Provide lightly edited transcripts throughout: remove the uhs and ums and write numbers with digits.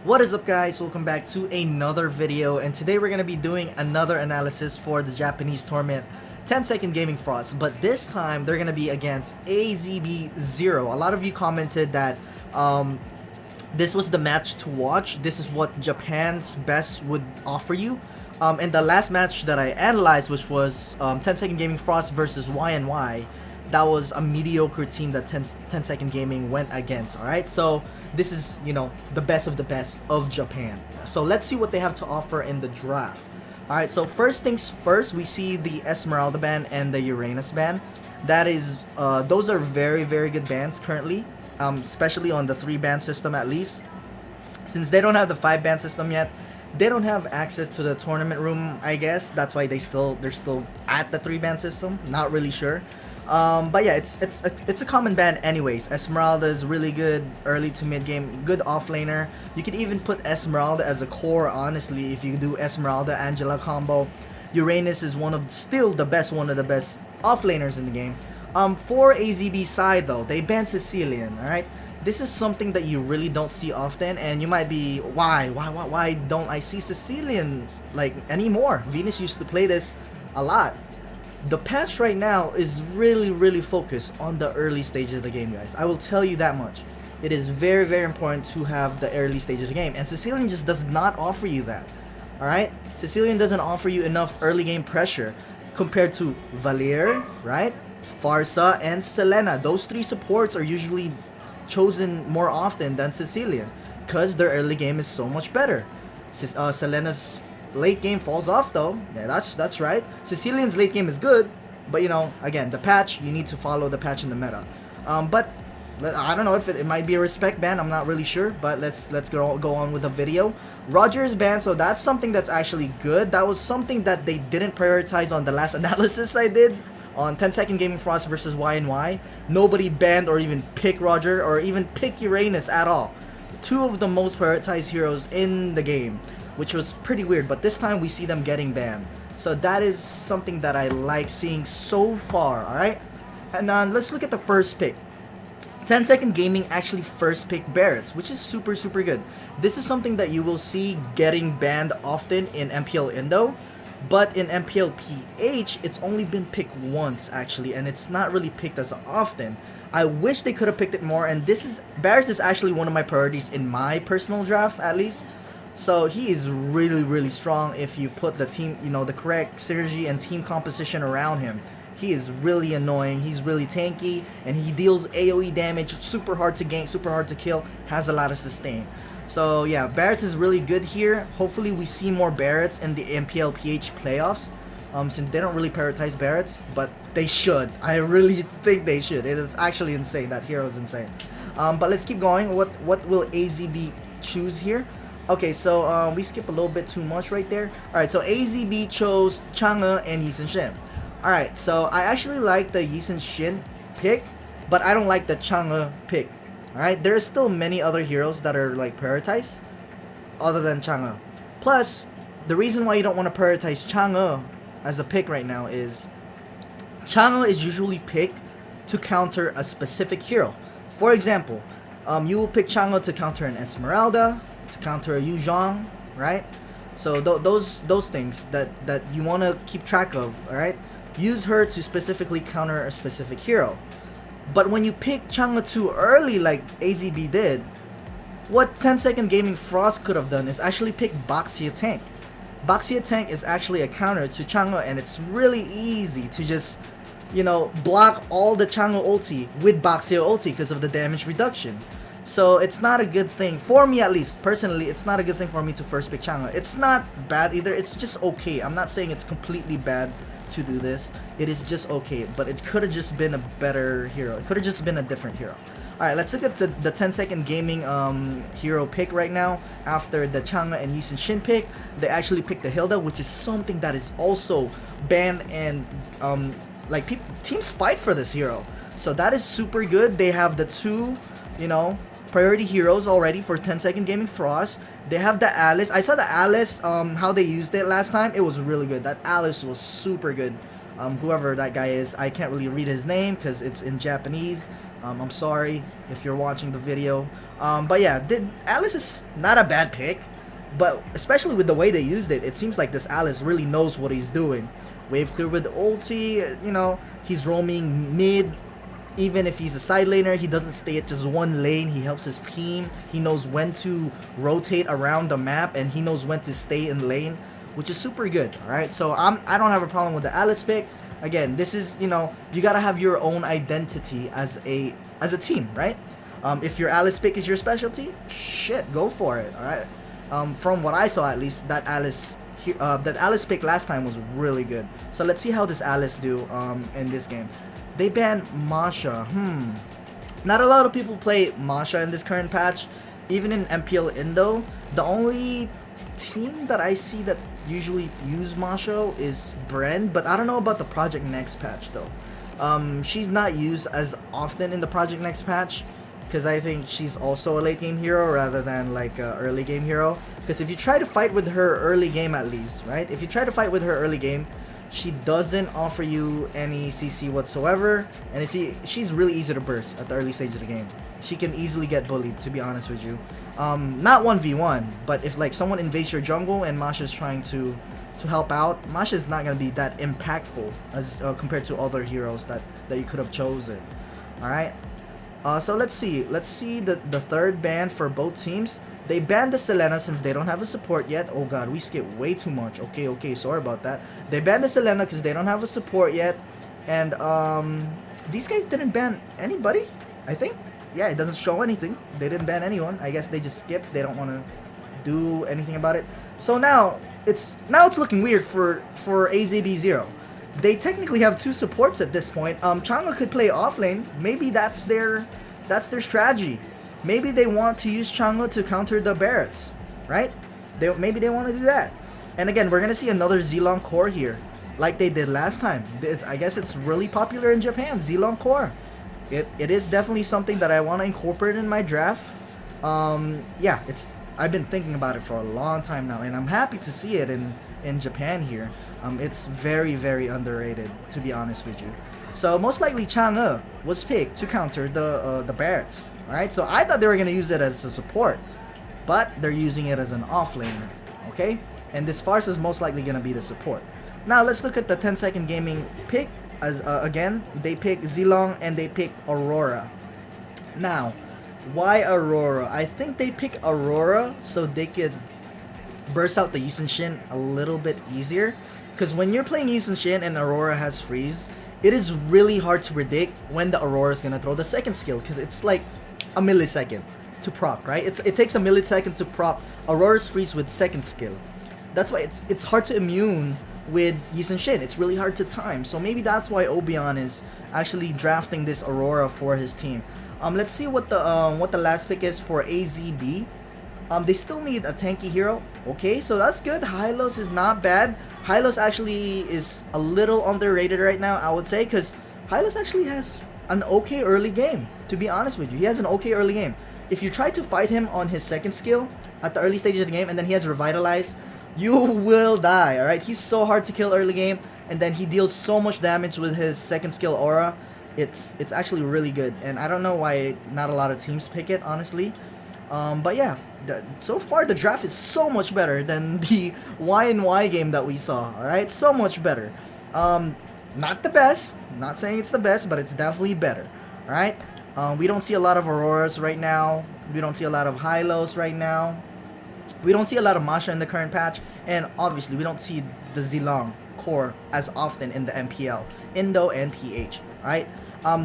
What is up, guys? Welcome back to another video, and today we're going to be doing another analysis for the Japanese tournament 10-second gaming frost, but this time they're going to be against AzB 0. A lot of you commented that this was the match to watch. This is what Japan's best would offer you. And the last match that I analyzed, which was 10-second gaming frost versus Y&Y, that was a mediocre team that 10-second gaming went against. Alright, so this is, the best of the best of Japan. So let's see what they have to offer in the draft. Alright, so first things first, we see the Esmeralda band and the Uranus band. That is, those are very, very good bands currently, especially on the 3-band system at least. Since they don't have the 5-band system yet, they don't have access to the tournament room, I guess. That's why they're still at the 3-band system. Not really sure. But yeah, it's a common band anyways. Esmeralda is really good early to mid game, good offlaner. You could even put Esmeralda as a core, honestly, if you do Esmeralda Angela combo. Uranus is one of the best offlaners in the game. For AzB side though, they banned Sicilian, alright? This is something that you really don't see often, and you might be, why don't I see Sicilian like anymore? Venus used to play this a lot. The patch right now is really focused on the early stage of the game, guys. I will tell you that much. It is very important to have the early stage of the game, and Sicilian just does not offer you that. Alright? Sicilian doesn't offer you enough early game pressure compared to Valier, right? Farsa, and Selena. Those 3 supports are usually chosen more often than Sicilian because their early game is so much better. Selena's late game falls off though. Yeah, that's right. Sicilian's late game is good, but again, the patch, you need to follow the patch in the meta. But I don't know if it might be a respect ban. I'm not really sure, but let's go on with the video. Roger's ban, so that's something that's actually good. That was something that they didn't prioritize on the last analysis I did on 10-second gaming frost versus Y&Y. Nobody banned or even picked Roger or even picked Uranus at all. 2 of the most prioritized heroes in the game, which was pretty weird, but this time we see them getting banned. So that is something that I like seeing so far, alright? And let's look at the first pick. 10-second gaming actually first pick Barretts, which is super good. This is something that you will see getting banned often in MPL Indo, but in MPL PH, it's only been picked once actually, and it's not really picked as often. I wish they could have picked it more, and Barretts is actually one of my priorities in my personal draft at least. So he is really strong if you put the team, the correct synergy and team composition around him. He is really annoying, he's really tanky, and he deals AoE damage, super hard to gank, super hard to kill, has a lot of sustain. So yeah, Barretts is really good here. Hopefully we see more Barretts in the MPL PH playoffs, since they don't really prioritize Barretts, but they should. I really think they should. It is actually insane. That hero is insane. But let's keep going. What will AzB choose here? Okay, so we skip a little bit too much right there. Alright, so AzB chose Chang'e and Yisun Shin. Alright, so I actually like the Yisun Shin pick, but I don't like the Chang'e pick. Alright, there are still many other heroes that are like prioritized other than Chang'e. Plus, the reason why you don't want to prioritize Chang'e as a pick right now is Chang'e is usually picked to counter a specific hero. For example, you will pick Chang'e to counter an Esmeralda, to counter a Yu Zhang, right? So those things that you want to keep track of, alright? Use her to specifically counter a specific hero. But when you pick Chang'e too early like AzB did, what 10-second gaming frost could have done is actually pick Baxia Tank. Baxia Tank is actually a counter to Chang'e, and it's really easy to just, block all the Chang'e ulti with Baxia ulti because of the damage reduction. So it's not a good thing, for me at least, personally, it's not a good thing for me to first pick Chang'e. It's not bad either, it's just okay. I'm not saying it's completely bad to do this. It is just okay, but it could have just been a better hero. It could have just been a different hero. Alright, let's look at the 10-second gaming hero pick right now. After the Chang'e and Yisun Shin pick, they actually picked the Hilda, which is something that is also banned, and teams fight for this hero. So that is super good. They have the 2, priority heroes already for 10-second gaming frost. They have the Alice. I saw the Alice, how they used it last time. It was really good. That Alice was super good. whoever that guy is. I can't really read his name because it's in Japanese. I'm sorry if you're watching the video. But yeah, Alice is not a bad pick, but especially with the way they used it, it seems like this Alice really knows what he's doing. Wave clear with ulti, you know, he's roaming mid. Even if he's a side laner, he doesn't stay at just one lane. He helps his team. He knows when to rotate around the map, and he knows when to stay in lane, which is super good. All right, so I don't have a problem with the Alice pick. Again, this is, you know, you gotta have your own identity as a team, right? If your Alice pick is your specialty, shit, go for it. All right. From what I saw, at least, that Alice pick last time was really good. So let's see how this Alice do in this game. They banned Masha. Not a lot of people play Masha in this current patch. Even in MPL Indo, the only team that I see that usually use Masha is Bren, but I don't know about the Project Next patch though. She's not used as often in the Project Next patch because I think she's also a late game hero rather than like a early game hero. Because if you try to fight with her early game, at least, right? If you try to fight with her early game, she doesn't offer you any CC whatsoever, and she's really easy to burst at the early stage of the game. She can easily get bullied, to be honest with you. Not 1v1, but if like someone invades your jungle and Masha's trying to help out, Masha's not gonna be that impactful as compared to other heroes that you could have chosen. All right. So let's see the third ban for both teams. They banned the Selena since they don't have a support yet. Oh god, we skipped way too much. Okay, sorry about that. They banned the Selena because they don't have a support yet. And these guys didn't ban anybody, I think. Yeah, it doesn't show anything. They didn't ban anyone. I guess they just skipped. They don't want to do anything about it. So now it's looking weird for AzB 0. They technically have two supports at this point. Chang'e could play off lane. Maybe that's their strategy. Maybe they want to use Chang'e to counter the Barretts, right? Maybe they want to do that. And again, we're gonna see another Zilong core here, like they did last time. I guess it's really popular in Japan, Zilong core. It is definitely something that I want to incorporate in my draft. Yeah, I've been thinking about it for a long time now, and I'm happy to see it in Japan here. It's very, very underrated, to be honest with you. So most likely Chang'e was picked to counter the Barretts. Alright, so I thought they were going to use it as a support, but they're using it as an offlaner, okay? And this Farce is most likely going to be the support. Now, let's look at the 10-second gaming pick. As again, they pick Zilong and they pick Aurora. Now, why Aurora? I think they pick Aurora so they could burst out the Yi Sun Shin a little bit easier. Because when you're playing Yi Sun Shin and Aurora has freeze, it is really hard to predict when the Aurora is going to throw the second skill, because it's like a millisecond to proc, right? It takes a millisecond to proc Aurora's freeze with second skill. That's why it's hard to immune with Yi Sun Shin. It's really hard to time. So maybe that's why Obion is actually drafting this Aurora for his team. Let's see what the last pick is for AzB. They still need a tanky hero. Okay, so that's good. Hylos is not bad. Hylos actually is a little underrated right now, I would say, because Hylos actually has an okay early game, to be honest with you. He has an okay early game. If you try to fight him on his second skill at the early stage of the game and then he has Revitalize, you will die, alright? He's so hard to kill early game, and then he deals so much damage with his second skill aura. It's actually really good, and I don't know why not a lot of teams pick it, honestly. But yeah, so far the draft is so much better than the Y&Y game that we saw, alright? So much better. Not the best, not saying it's the best, but it's definitely better, alright? We don't see a lot of Auroras right now. We don't see a lot of Hylos right now. We don't see a lot of Masha in the current patch, and obviously we don't see the Zilong core as often in the MPL, Indo and PH, right?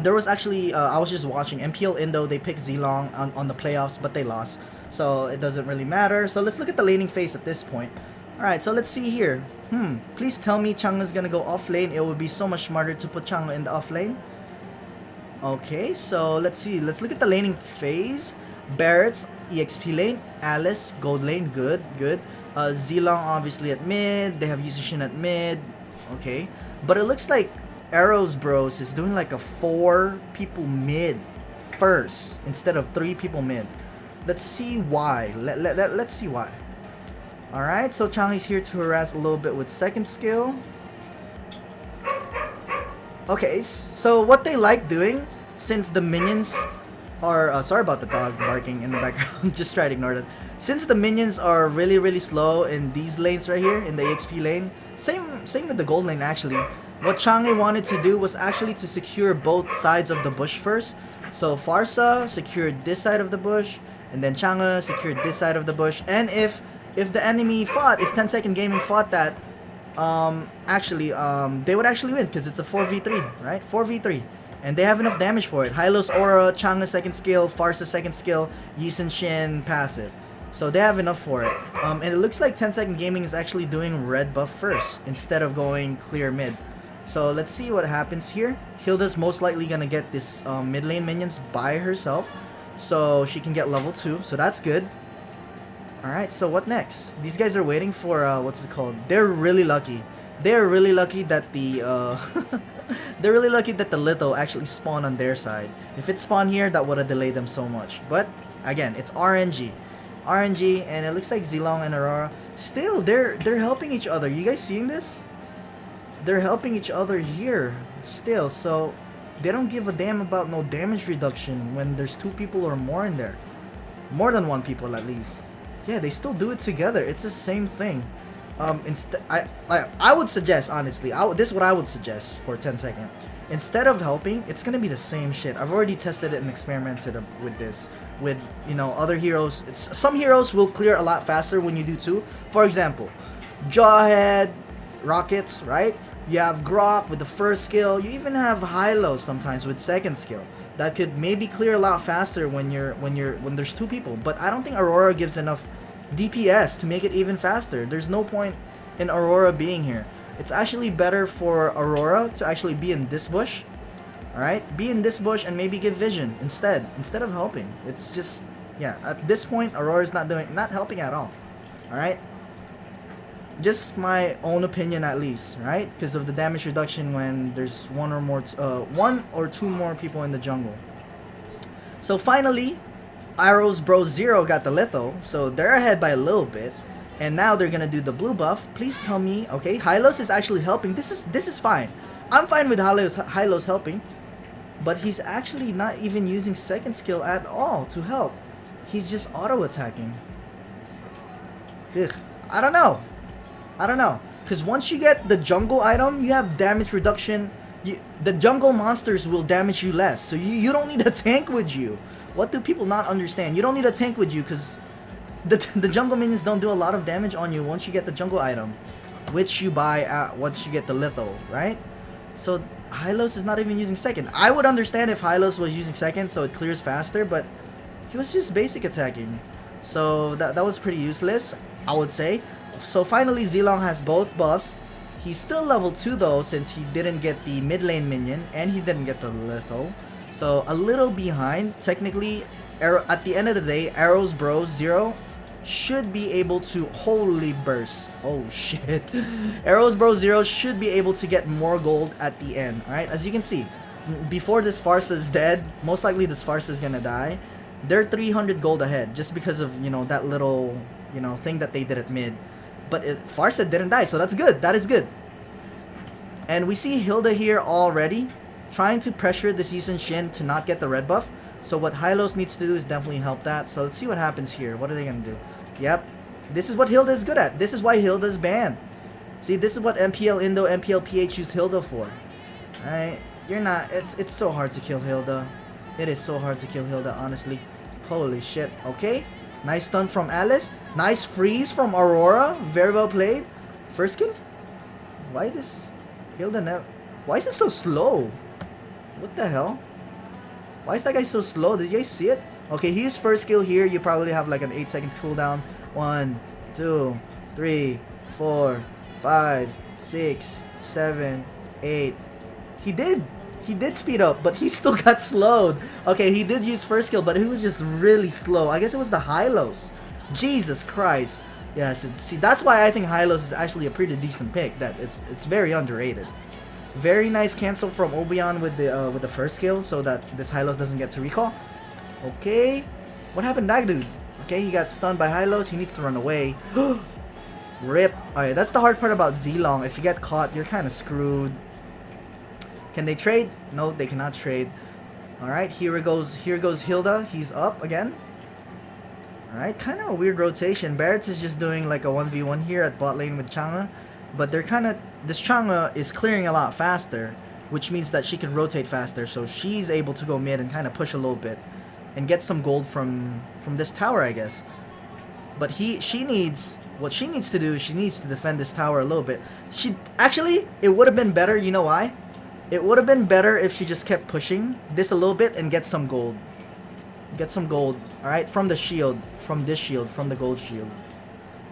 There was actually, I was just watching MPL Indo, they picked Zilong on the playoffs, but they lost, so it doesn't really matter. So let's look at the laning phase at this point. Alright, so let's see here. Please tell me Chang'e's gonna go off lane. It would be so much smarter to put Chang'e in the off lane. Okay, so let's see. Let's look at the laning phase. Barretts, EXP lane. Alice, gold lane. Good. Zilong obviously at mid. They have Yi Sun Shin at mid. Okay. But it looks like Arrows Bros is doing like a 4 people mid first instead of 3 people mid. Let's see why. Let's see why. Alright, so Chang'e's here to harass a little bit with second skill. Okay, so what they like doing, since the minions are sorry about the dog barking in the background, just try to ignore that. Since the minions are really slow in these lanes right here, in the EXP lane, same with the gold lane actually, what Chang'e wanted to do was actually to secure both sides of the bush first. So Farsa secured this side of the bush, and then Chang'e secured this side of the bush. And if the enemy fought, if 10 Second Gaming fought that, they would actually win because it's a 4v3, right? 4v3. And they have enough damage for it. Hylos Aura, Chang'e second skill, Farsa second skill, Yisun Shin passive. So they have enough for it. And it looks like 10 Second Gaming is actually doing red buff first instead of going clear mid. So let's see what happens here. Hilda's most likely gonna get this mid lane minions by herself, so she can get level 2. So that's good. Alright, so what next? These guys are waiting for, what's it called? They're really lucky. They're really lucky that the, they're really lucky that the Litho actually spawned on their side. If it spawned here, that would have delayed them so much. But, again, it's RNG. RNG, and it looks like Zilong and Aurora. Still, they're helping each other. You guys seeing this? They're helping each other here. Still, so they don't give a damn about no damage reduction when there's 2 people or more in there. More than 1 people at least. Yeah, they still do it together. It's the same thing. I would suggest, honestly, this is what I would suggest for 10 Second. Instead of helping, it's gonna be the same shit. I've already tested it and experimented with this. With, you know, other heroes. Some heroes will clear a lot faster when you do 2. For example, Jawhead, Rockets, right? You have Grok with the first skill. You even have Hylos sometimes with second skill. That could maybe clear a lot faster when there's 2 people. But I don't think Aurora gives enough DPS to make it even faster. There's no point in Aurora being here. It's actually better for Aurora to actually be in this bush. Alright? Be in this bush and maybe give vision instead of helping. It's just, yeah, at this point Aurora's not helping at all. Alright? Just my own opinion at least, right? Because of the damage reduction when there's 1 or 2 more people in the jungle. So finally, Arrows Bro Zero got the Litho, so they're ahead by a little bit. And now they're gonna do the blue buff. Please tell me, okay, Hylos is actually helping. This is fine. I'm fine with Hylos helping, but he's actually not even using second skill at all to help. He's just auto attacking. Ugh, I don't know. Because once you get the jungle item, you have damage reduction. The jungle monsters will damage you less. So you don't need a tank with you. What do people not understand? You don't need a tank with you because the jungle minions don't do a lot of damage on you once you get the jungle item, which you buy once you get the Litho, right? So Hylos is not even using second. I would understand if Hylos was using second so it clears faster, but he was just basic attacking. So that was pretty useless, I would say. So finally Zilong has both buffs. He's still level 2 though, since he didn't get the mid lane minion and he didn't get the Litho. So a little behind. Technically, at the end of the day, Arrows Bro Zero should be able to... Holy burst. Oh shit. Arrows Bro Zero should be able to get more gold at the end. Alright, as you can see, before this Farsa is dead, most likely this Farsa is gonna die. They're 300 gold ahead just because of, you know, that little, you know, thing that they did at mid. But Farsa didn't die, so that's good. That is good. And we see Hilda here already trying to pressure this Yisun Shin to not get the red buff. So what Hylos needs to do is definitely help that. So let's see what happens here. What are they going to do? Yep. This is what Hilda is good at. This is why Hilda's banned. See, this is what MPL Indo, MPL PH use Hilda for. Alright? You're not... It's so hard to kill Hilda. It is so hard to kill Hilda, honestly. Holy shit. Okay. Nice stun from Alice. Nice freeze from Aurora. Very well played. First kill? Why this... Hilda never... Why is it so slow? What the hell? Why is that guy so slow? Did you guys see it? Okay, he used first skill here. You probably have like an 8-second cooldown. 1, 2, 3, 4, 5, 6, 7, 8. He did speed up, but he still got slowed. Okay, he did use first skill, but he was just really slow. I guess it was the Hylos. Jesus Christ. Yes, see, that's why I think Hylos is actually a pretty decent pick. That it's very underrated. Very nice cancel from Obion with the first skill, so that this Hylos doesn't get to recall. Okay, what happened to that dude? Okay, he got stunned by Hylos. He needs to run away. Rip. Alright, that's the hard part about Zilong. If you get caught, you're kind of screwed. Can they trade? No, they cannot trade. Alright, here goes Hilda. He's up again. Alright, kind of a weird rotation. Barrett's is just doing like a 1v1 here at bot lane with Chang'e. But they're kind of... This Chang'e is clearing a lot faster, which means that she can rotate faster. So she's able to go mid and kind of push a little bit and get some gold from this tower, I guess. But she needs... What she needs to do, she needs to defend this tower a little bit. Actually, it would have been better, you know why? It would have been better if she just kept pushing this a little bit and get some gold. Get some gold, alright, from the shield, from this shield, from the gold shield.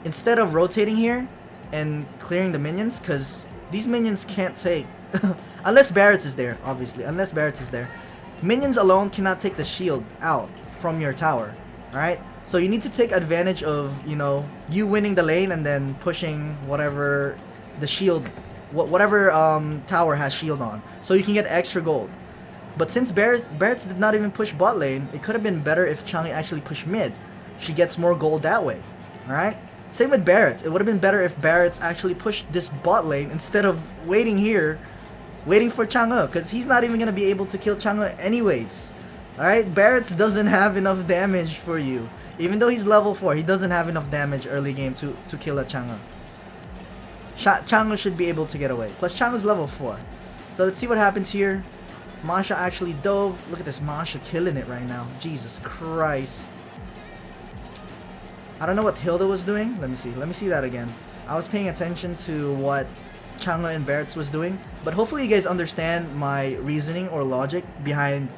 Instead of rotating here and clearing the minions, because these minions can't take... unless Barrett's is there, obviously. Unless Barrett's is there. Minions alone cannot take the shield out from your tower, alright? So you need to take advantage of, you know, you winning the lane and then pushing whatever the shield, whatever tower has shield on, so you can get extra gold. But since Barrett's did not even push bot lane, it could have been better if Chang'e actually pushed mid. She gets more gold that way, alright? Same with Barrett's. It would have been better if Barrett's actually pushed this bot lane instead of waiting here, waiting for Chang'e, because he's not even going to be able to kill Chang'e anyways. Alright, Barrett's doesn't have enough damage for you. Even though he's level 4, he doesn't have enough damage early game to kill a Chang'e. Chang'e should be able to get away. Plus Chang'e's level 4. So let's see what happens here. Masha actually dove. Look at this Masha killing it right now. Jesus Christ. I don't know what Hilda was doing. Let me see. Let me see that again. I was paying attention to what Chang'e and Barrett's was doing. But hopefully you guys understand my reasoning or logic behind,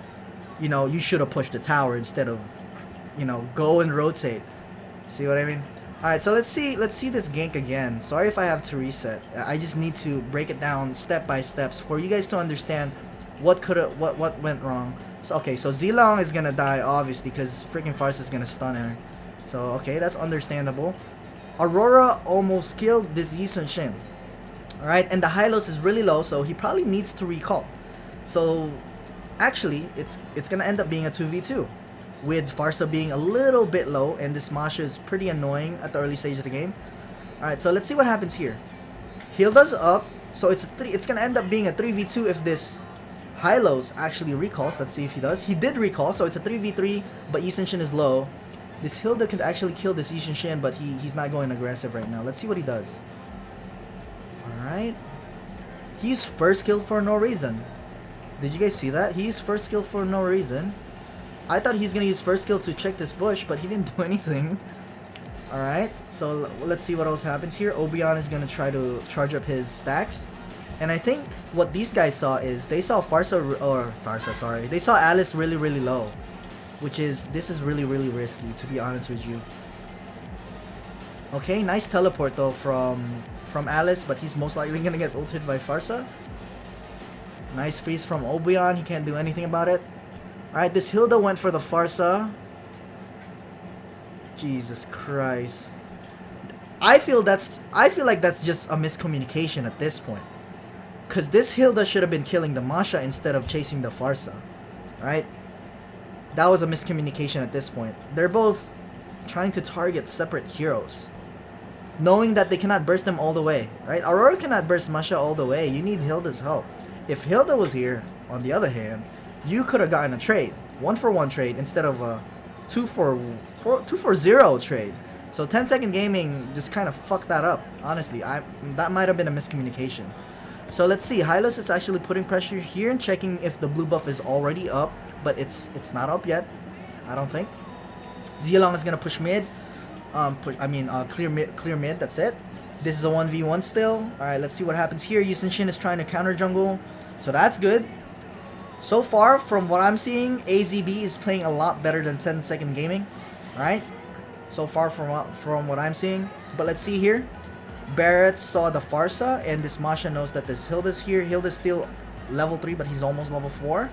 you know, you should have pushed the tower instead of, you know, go and rotate. See what I mean? Alright, so let's see this gank again. Sorry if I have to reset. I just need to break it down step by steps for you guys to understand what went wrong. So okay, so Zilong is gonna die obviously because freaking Farsa is gonna stun her. So okay, that's understandable. Aurora almost killed this Yi Sun Shin. Alright, and the Hylos is really low, so he probably needs to recall. So actually it's gonna end up being a 2v2. With Farsa being a little bit low, and this Masha is pretty annoying at the early stage of the game. Alright, so let's see what happens here. Hilda's up, so it's gonna end up being a 3v2 if this Hylos actually recalls. Let's see if he does. He did recall, so it's a 3v3, but Yi Sun Shin is low. This Hilda could actually kill this Yi Sun Shin, but he's not going aggressive right now. Let's see what he does. Alright. He's first kill for no reason. Did you guys see that? He's first kill for no reason. I thought he's gonna use first skill to check this bush, but he didn't do anything. Alright, so let's see what else happens here. Obion is gonna try to charge up his stacks. And I think what these guys saw is they saw they saw Alice really, really low. This is really, really risky, to be honest with you. Okay, nice teleport though from Alice, but he's most likely gonna get ulted by Farsa. Nice freeze from Obion, he can't do anything about it. Alright, this Hilda went for the Farsa. Jesus Christ. I feel like that's just a miscommunication at this point. Cause this Hilda should have been killing the Masha instead of chasing the Farsa. Right? That was a miscommunication at this point. They're both trying to target separate heroes, knowing that they cannot burst them all the way. Right? Aurora cannot burst Masha all the way. You need Hilda's help. If Hilda was here, on the other hand, you could have gotten a trade, 1-for-1 trade instead of a 2-for-0 trade. So 10-second gaming just kind of fucked that up. Honestly, that might have been a miscommunication. So let's see. Hylos is actually putting pressure here and checking if the blue buff is already up, but it's not up yet. I don't think. Zilong is gonna push mid. Clear mid. That's it. This is a 1v1 still. All right, let's see what happens here. Yi Sun Shin is trying to counter jungle, so that's good. So far, from what I'm seeing, AzB is playing a lot better than 10-second gaming, right? So far from what I'm seeing. But let's see here. Barrett saw the Farsa, and this Masha knows that this Hilda's here. Hilda's still level 3, but he's almost level 4.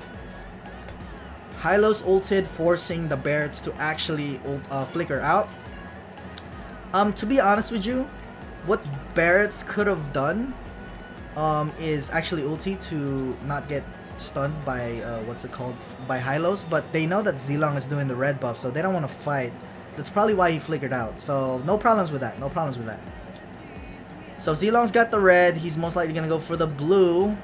Hylos ulted, forcing the Barretts to actually flicker out. To be honest with you, what Barretts could have done is actually ulti to not get stunned by by Hylos, but they know that Zilong is doing the red buff, so they don't want to fight. That's probably why he flickered out. So no problems with that. No problems with that. So Zilong's got the red. He's most likely gonna go for the blue.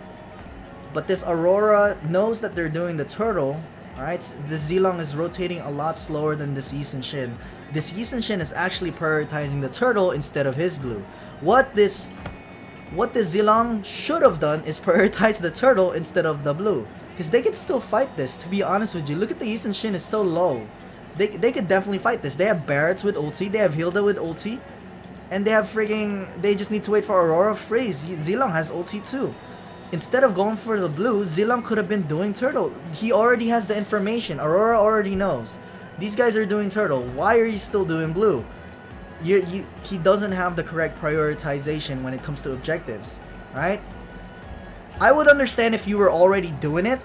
But this Aurora knows that they're doing the turtle. Alright, this Zilong is rotating a lot slower than this Yi Shin. This Yi Shin is actually prioritizing the turtle instead of his blue. What this Zilong should have done is prioritize the turtle instead of the blue. Because they can still fight this, to be honest with you. Look at the Yi Shin is so low. They could definitely fight this. They have Barretts with ulti, they have Hilda with ulti. And they have frigging, they just need to wait for Aurora freeze. Zilong has ulti too. Instead of going for the blue, Zilong could have been doing turtle. He already has the information. Aurora already knows. These guys are doing turtle. Why are you still doing blue? He doesn't have the correct prioritization when it comes to objectives. Right? I would understand if you were already doing it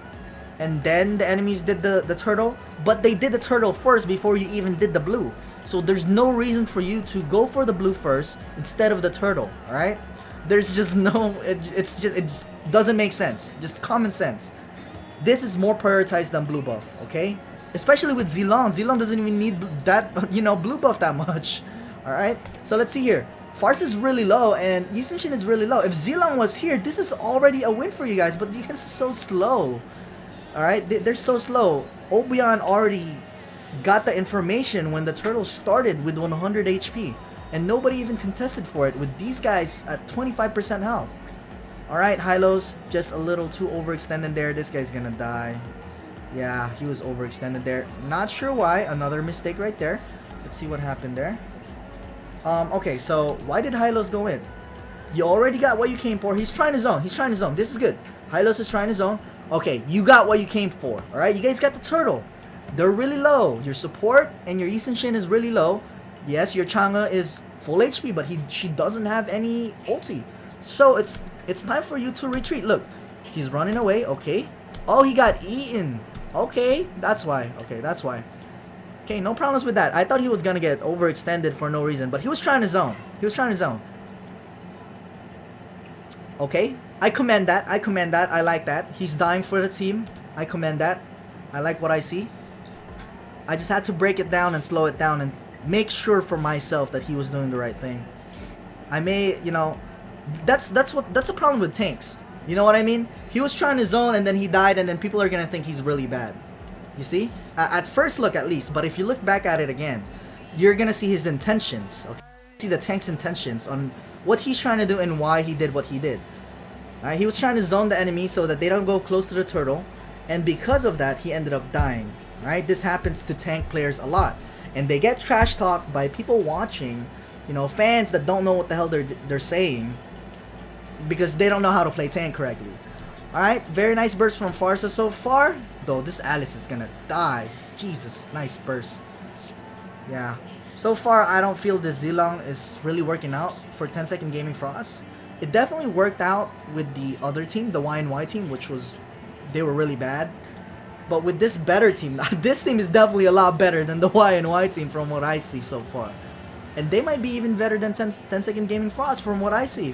and then the enemies did the turtle. But they did the turtle first before you even did the blue. So there's no reason for you to go for the blue first instead of the turtle. Alright? There's just no, it just doesn't make sense. Just common sense. This is more prioritized than blue buff, okay? Especially with Zilong. Zilong doesn't even need that, you know, blue buff that much. Alright? So let's see here. Farce is really low and Yi Shin is really low. If Zilong was here, this is already a win for you guys, but you guys are so slow. Alright? They're so slow. Obion already got the information when the turtle started with 100 HP. And nobody even contested for it with these guys at 25% health. Alright, Hylos, just a little too overextended there. This guy's gonna die. Yeah, he was overextended there. Not sure why. Another mistake right there. Let's see what happened there. Okay, so why did Hylos go in? You already got what you came for. He's trying to zone. He's trying to zone. This is good. Hylos is trying to zone. Okay, you got what you came for. Alright, you guys got the turtle. They're really low. Your support and your Yi Shin is really low. Yes, your Chang'e is full HP, but she doesn't have any ulti. So it's time for you to retreat. Look, he's running away. Okay. Oh, he got eaten. Okay, that's why. Okay, that's why. Okay, no problems with that. I thought he was gonna get overextended for no reason, but he was trying to zone. He was trying to zone. Okay, I commend that. I commend that. I like that. He's dying for the team. I commend that. I like what I see. I just had to break it down and slow it down and make sure for myself that he was doing the right thing. I may, you know, that's a problem with tanks. You know what I mean? He was trying to zone and then he died and then people are gonna think he's really bad. You see? At first look at least, but if you look back at it again, you're gonna see his intentions. Okay? See the tank's intentions on what he's trying to do and why he did what he did. Alright, he was trying to zone the enemy so that they don't go close to the turtle, and because of that, he ended up dying. Right? This happens to tank players a lot. And they get trash talked by people watching, you know, fans that don't know what the hell they're saying because they don't know how to play tank correctly. Alright, very nice burst from Farsa so far. Though this Alice is gonna die. Jesus, nice burst. Yeah. So far, I don't feel this Zilong is really working out for 10-second gaming for us. It definitely worked out with the other team, the Y&Y team, which was, they were really bad. But with this better team, this team is definitely a lot better than the Y&Y team from what I see so far. And they might be even better than 10-second gaming Frost from what I see.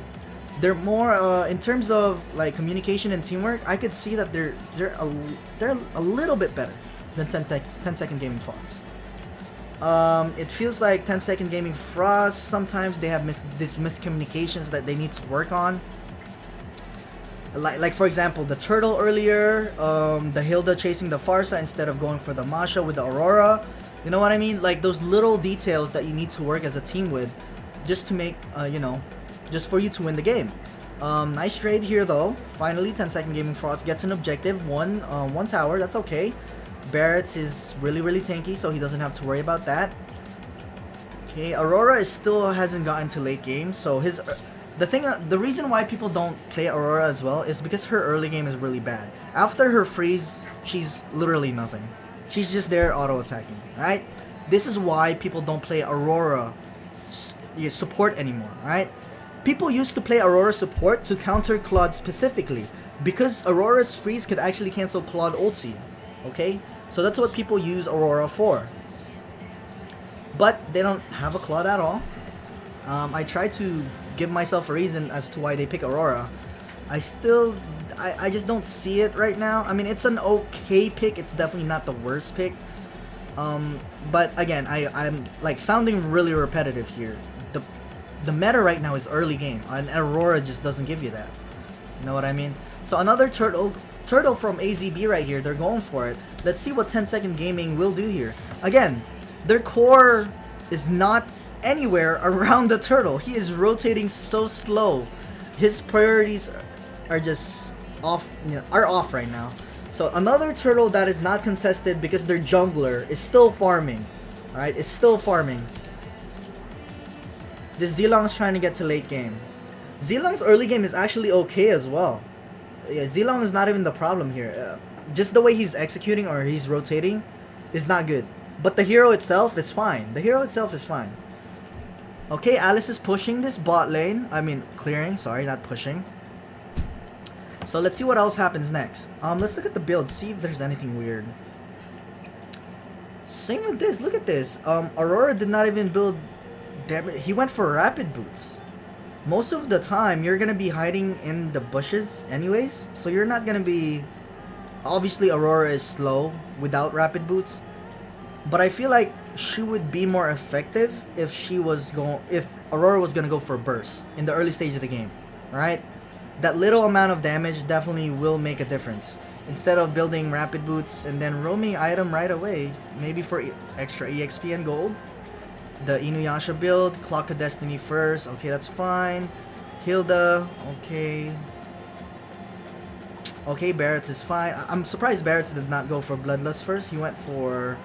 They're more, in terms of like communication and teamwork, I could see that they're a little bit better than 10-second gaming Frost. It feels like 10-second gaming Frost, sometimes they have these miscommunications that they need to work on. Like for example, the turtle earlier, the Hilda chasing the Farsa instead of going for the Masha with the Aurora. You know what I mean? Like those little details that you need to work as a team with, just to make, you know, just for you to win the game. Nice trade here though. Finally, 10-second gaming Frost gets an objective, one tower. That's okay. Barretts is really tanky, so he doesn't have to worry about that. Okay, Aurora still hasn't gotten to late game, so his. The reason why people don't play Aurora as well is because her early game is really bad. After her freeze, she's literally nothing. She's just there auto-attacking, right? This is why people don't play Aurora support anymore, right? People used to play Aurora support to counter Claude specifically, because Aurora's freeze could actually cancel Claude ulti, okay? So that's what people use Aurora for. But they don't have a Claude at all. I try to give myself a reason as to why they pick Aurora. I just don't see it right now. I mean, it's an okay pick. It's definitely not the worst pick. But again, I'm like sounding really repetitive here. The meta right now is early game, and Aurora just doesn't give you that. You know what I mean? So another turtle from AzB right here. They're going for it. Let's see what 10-second gaming will do here. Again, their core is not anywhere around the turtle. He is rotating so slow. His priorities are just off, are off right now. So another turtle that is not contested because their jungler is still farming. Alright, it's still farming. This Zilong is trying to get to late game. Zilong's early game is actually okay as well. Yeah, Zilong is not even the problem here. Just the way he's executing or he's rotating is not good. But the hero itself is fine. The hero itself is fine. Okay, Alice is pushing this bot lane. I mean, clearing. Sorry, not pushing. So let's see what else happens next. Let's look at the build. See if there's anything weird. Same with this. Look at this. Aurora did not even build... He went for rapid boots. Most of the time, you're going to be hiding in the bushes anyways. So you're not going to be... Obviously, Aurora is slow without rapid boots. But I feel like she would be more effective if Aurora was going to go for a burst in the early stage of the game. Alright? That little amount of damage definitely will make a difference. Instead of building rapid boots and then roaming item right away, maybe for extra EXP and gold. The Inuyasha build, Clock of Destiny first, okay, that's fine. Hilda, okay. Okay, Barret's is fine. I'm surprised Barret's did not go for Bloodlust first. He went for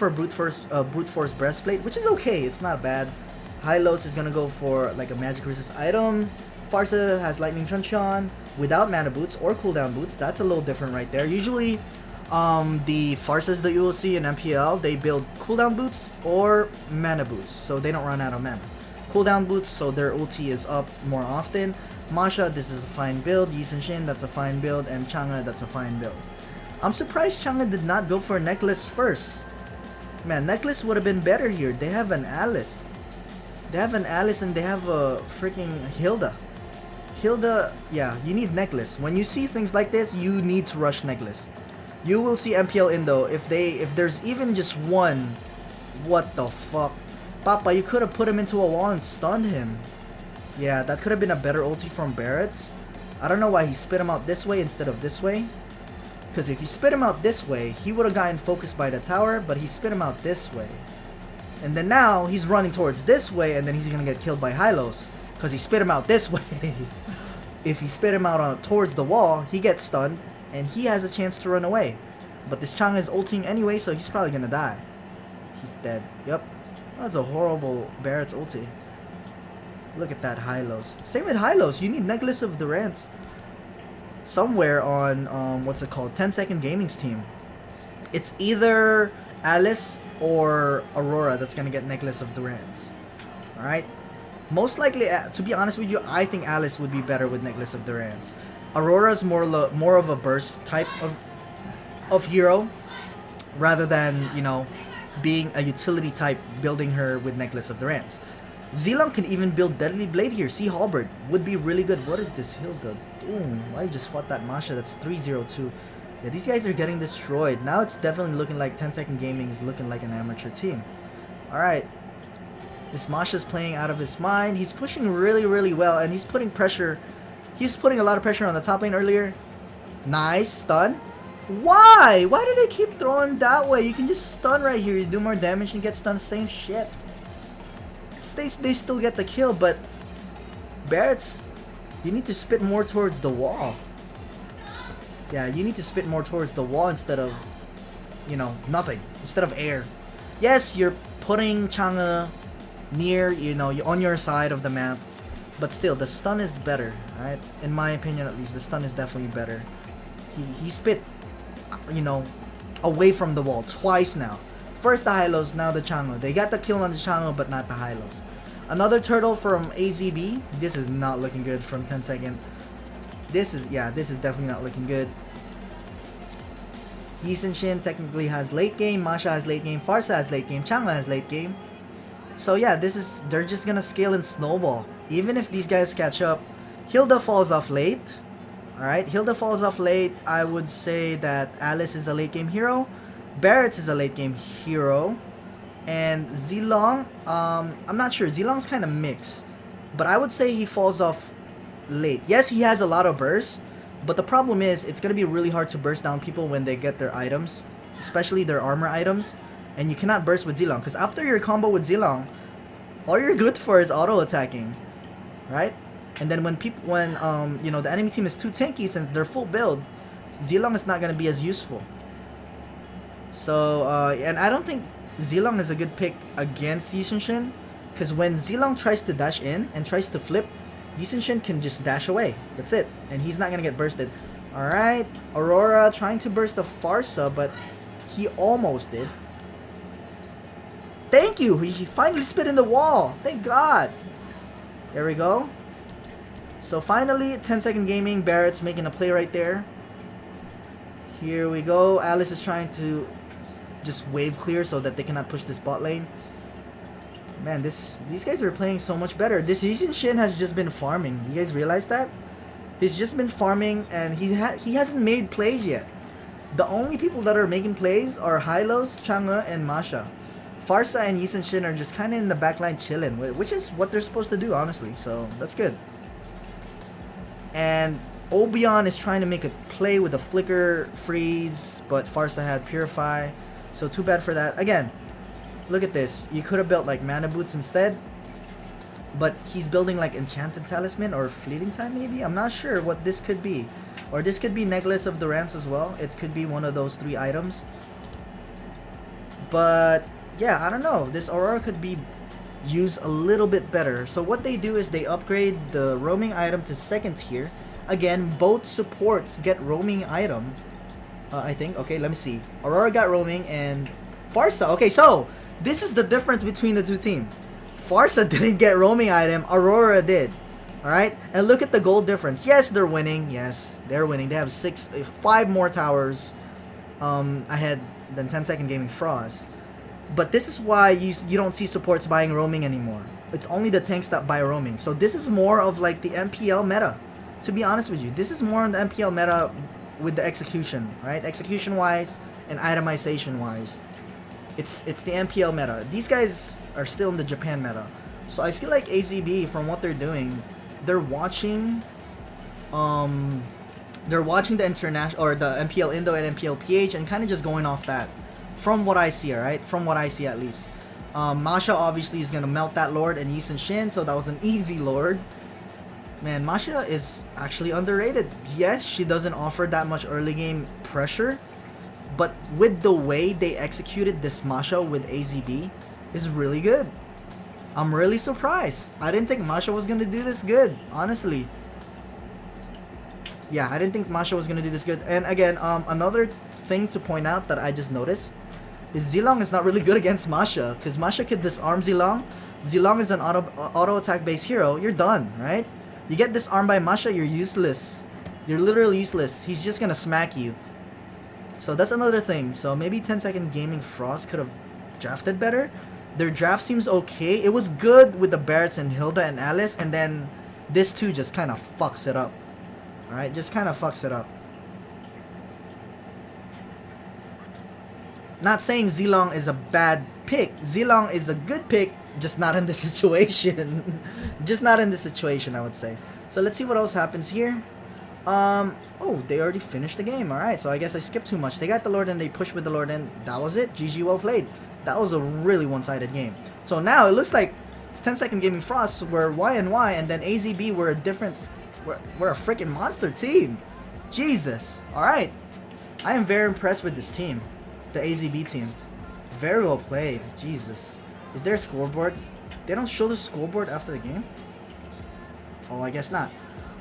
brute force breastplate, which is okay. It's not bad. Hylos is gonna go for like a magic resist item. Farsa has lightning truncheon without mana boots or cooldown boots. That's a little different right there. Usually, the Farsas that you will see in MPL, they build cooldown boots or mana boots, so they don't run out of mana. Cooldown boots, so their ulti is up more often. Masha, this is a fine build. Yi Shin, that's a fine build. And Chang'e, that's a fine build. I'm surprised Chang'e did not go for Necklace first. Man, Necklace would have been better here. They have an Alice. They have an Alice and they have a freaking Hilda. Hilda, yeah, you need Necklace. When you see things like this, you need to rush Necklace. You will see MPL Indo if there's even just one. What the fuck? Papa, you could have put him into a wall and stunned him. Yeah, that could have been a better ulti from Barret's. I don't know why he spit him out this way instead of this way. Because if he spit him out this way, he would have gotten focused by the tower, but he spit him out this way. And then now, he's running towards this way, and then he's going to get killed by Hylos. Because he spit him out this way. If he spit him out towards the wall, he gets stunned, and he has a chance to run away. But this Chang'e is ulting anyway, so he's probably going to die. He's dead. Yep. That's a horrible Barret's ulti. Look at that Hylos. Same with Hylos. You need Necklace of Durance somewhere on, what's it called? 10-second gaming's team. It's either Alice or Aurora that's going to get Necklace of Durance. Alright? Most likely, to be honest with you, I think Alice would be better with Necklace of Durance. Aurora's more of a burst type of hero, rather than, you know, being a utility type, building her with Necklace of Durance. Zilong can even build Deadly Blade here. See, Halberd would be really good. What is this Hilda doing? Why you just fought that Masha? That's 302. Yeah, these guys are getting destroyed. Now it's definitely looking like 10-second gaming is looking like an amateur team. Alright. This Masha's playing out of his mind. He's pushing really, really well, and he's putting pressure. He's putting a lot of pressure on the top lane earlier. Nice. Stun. Why? Why did they keep throwing that way? You can just stun right here. You do more damage and get stunned. Same shit. They still get the kill, but Barret's, you need to spit more towards the wall. Yeah, you need to spit more towards the wall instead of, you know, nothing. Instead of air. Yes, you're putting Chang'e near, you know, on your side of the map, but still, the stun is better, right? In my opinion, at least, the stun is definitely better. He spit, you know, away from the wall twice now. First the Hylos, now the Chang'e. They got the kill on the Chang'e, but not the Hylos. Another turtle from AzB. This is not looking good from 10 second. This is definitely not looking good. Yi Shin technically has late game. Masha has late game. Farsa has late game. Chang'e has late game. So yeah, they're just gonna scale and snowball. Even if these guys catch up. Hilda falls off late. Alright, Hilda falls off late. I would say that Alice is a late game hero. Barret's is a late game hero. And Zilong, I'm not sure. Zilong's kind of mixed. But I would say he falls off late. Yes, he has a lot of bursts. But the problem is, it's gonna be really hard to burst down people when they get their items, especially their armor items. And you cannot burst with Zilong, because after your combo with Zilong, all you're good for is auto attacking, right? And then when you know, the enemy team is too tanky since they're full build, Zilong is not gonna be as useful. So and I don't think Zilong is a good pick against Yi Shin, because when Zilong tries to dash in and tries to flip, Yi Shin can just dash away. That's it, and he's not gonna get bursted. All right, Aurora trying to burst the Farsa, but he almost did. Thank you! He finally spit in the wall! Thank God! There we go. So finally, 10-second gaming, Barrett's making a play right there. Here we go. Alice is trying to just wave clear so that they cannot push this bot lane. Man, these guys are playing so much better. This Yi Shin has just been farming. You guys realize that? He's just been farming and he hasn't made plays yet. The only people that are making plays are Hylos, Chang'e, and Masha. Farsa and Yi Shin are just kind of in the backline chilling, which is what they're supposed to do, honestly. So that's good. And Obion is trying to make a play with a flicker freeze, but Farsa had Purify. So too bad for that. Again, look at this. You could have built like Mana Boots instead. But he's building like Enchanted Talisman or Fleeting Time maybe? I'm not sure what this could be. Or this could be Necklace of Durance as well. It could be one of those 3 items. But yeah, I don't know. This Aurora could be used a little bit better. So what they do is they upgrade the roaming item to 2nd tier. Again, both supports get roaming item. I think. Okay, let me see. Aurora got roaming and Farsa. Okay, so this is the difference between the two teams. Farsa didn't get roaming item. Aurora did. Alright? And look at the gold difference. Yes, they're winning. Yes, they're winning. They have 5 more towers ahead than 10-second gaming Frost. But this is why you don't see supports buying roaming anymore. It's only the tanks that buy roaming. So this is more of like the MPL meta. To be honest with you, this is more on the MPL meta with the execution, right? Execution wise and itemization wise. It's the MPL meta. These guys are still in the Japan meta. So I feel like AzB, from what they're doing, they're watching the international or the MPL Indo and MPL PH and kind of just going off that. From what I see, alright? From what I see at least. Masha obviously is gonna melt that Lord and Yi Shin, so that was an easy Lord. Man, Masha is actually underrated. Yes, she doesn't offer that much early game pressure, but with the way they executed this Masha with AzB is really good. I'm really surprised. I didn't think Masha was gonna do this good, honestly. Yeah, I didn't think Masha was gonna do this good. And again, another thing to point out that I just noticed is Zilong is not really good against Masha, because Masha could disarm Zilong. Zilong is an auto attack based hero. You're done, right? You get disarmed by Masha, you're useless. You're literally useless. He's just gonna smack you. So that's another thing. So maybe 10-second gaming Frost could have drafted better. Their draft seems okay. It was good with the Barretts and Hilda and Alice, and then this too just kind of fucks it up. Alright, just kind of fucks it up. Not saying Zilong is a bad pick. Zilong is a good pick, just not in this situation. Just not in this situation, I would say. So let's see what else happens here. Oh, they already finished the game. Alright, so I guess I skipped too much. They got the Lord and they pushed with the Lord and that was it. GG, well played. That was a really one-sided game. So now it looks like 10-second gaming Frost were Y and then AzB were a different... We're a freaking monster team. Jesus. Alright. I am very impressed with this team. The AzB team. Very well played. Jesus. Is there a scoreboard? They don't show the scoreboard after the game? Oh, I guess not.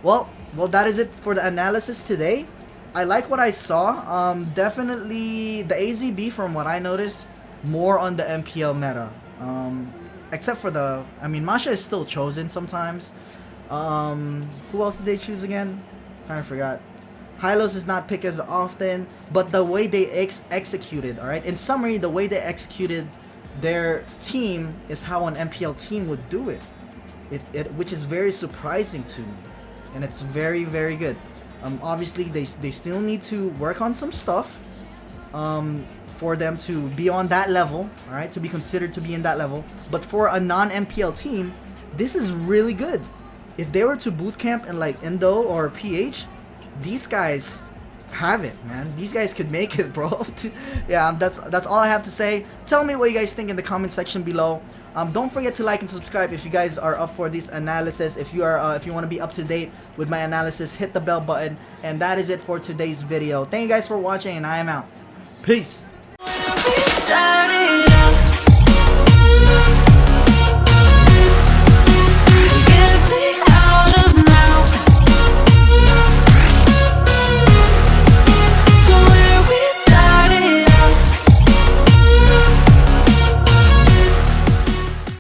Well, that is it for the analysis today. I like what I saw. Definitely the AzB, from what I noticed, more on the MPL meta. Except for the... I mean, Masha is still chosen sometimes. Who else did they choose again? I forgot. Hylos is not picked as often, but the way they executed, alright? In summary, the way they executed their team is how an MPL team would do it. Which is very surprising to me. And it's very, very good. Obviously, they still need to work on some stuff for them to be on that level, alright? To be considered to be in that level. But for a non-MPL team, this is really good. If they were to bootcamp in like Indo or PH, these guys have it, man. These guys could make it, bro. Yeah, that's all I have to say. Tell me what you guys think in the comment section below. Don't forget to like and subscribe if you guys are up for this analysis. If you are, if you want to be up to date with my analysis, hit the bell button. And that is it for today's video. Thank you guys for watching, and I am out. Peace.